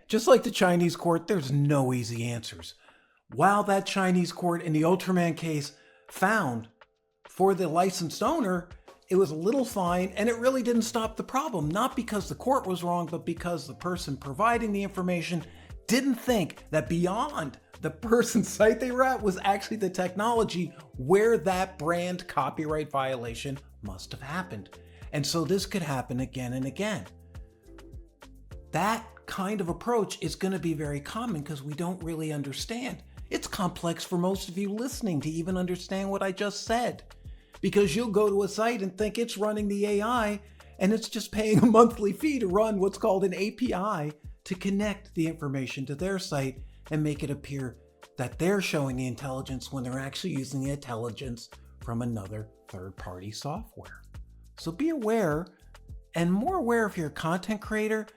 just like the Chinese court, there's no easy answers. While that Chinese court in the Ultraman case found for the licensed owner, it was a little fine and it really didn't stop the problem. Not because the court was wrong, but because the person providing the information didn't think that beyond the person's site they were at was actually the technology where that brand copyright violation must have happened. And so this could happen again and again. That kind of approach is going to be very common because we don't really understand. It's complex for most of you listening to even understand what I just said, because you'll go to a site and think it's running the AI and it's just paying a monthly fee to run what's called an API to connect the information to their site and make it appear that they're showing the intelligence when they're actually using the intelligence from another third-party software. So be aware, and more aware if you're a content creator,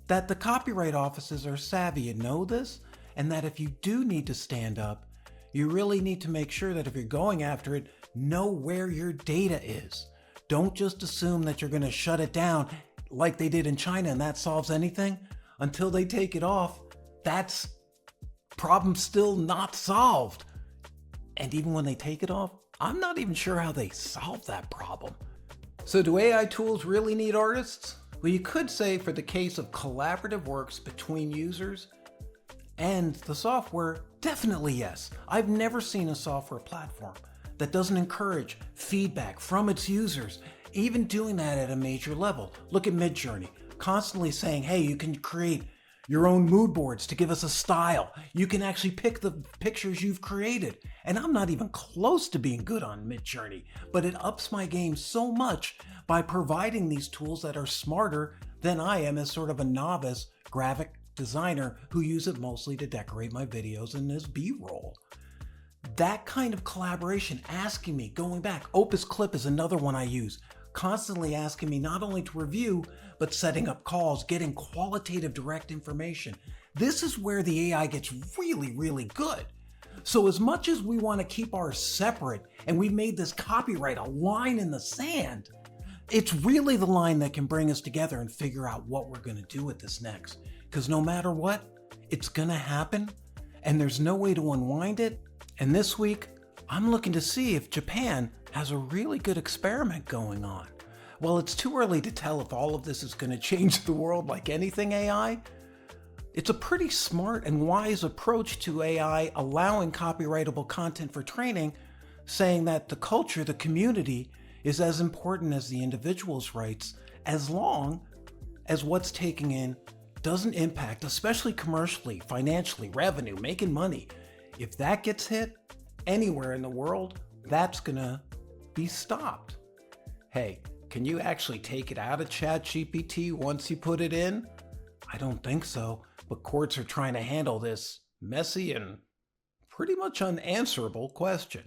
that the copyright offices are savvy and know this, and that if you do need to stand up, you really need to make sure that if you're going after it, know where your data is. Don't just assume that you're going to shut it down like they did in China and that solves anything. Until they take it off, that's problem still not solved. And even when they take it off, I'm not even sure how they solve that problem. So do AI tools really need artists? Well, you could say for the case of collaborative works between users and the software, definitely yes. I've never seen a software platform that doesn't encourage feedback from its users, even doing that at a major level. Look at Midjourney, constantly saying, hey, you can create your own mood boards to give us a style. You can actually pick the pictures you've created. And I'm not even close to being good on Midjourney, but it ups my game so much by providing these tools that are smarter than I am as sort of a novice graphic designer who use it mostly to decorate my videos and as B-roll. That kind of collaboration, asking me, going back, Opus Clip is another one I use, constantly asking me not only to review, but setting up calls, getting qualitative direct information. This is where the AI gets really, really good. So as much as we want to keep ours separate, and we've made this copyright a line in the sand, it's really the line that can bring us together and figure out what we're going to do with this next. Because no matter what, it's going to happen, and there's no way to unwind it. And this week, I'm looking to see if Japan has a really good experiment going on. While it's too early to tell if all of this is going to change the world like anything AI, it's a pretty smart and wise approach to AI allowing copyrightable content for training, saying that the culture, the community, is as important as the individual's rights, as long as what's taken in doesn't impact, especially commercially, financially, revenue, making money. If that gets hit anywhere in the world, that's gonna be stopped. Hey, can you actually take it out of ChatGPT once you put it in? I don't think so, but courts are trying to handle this messy and pretty much unanswerable question.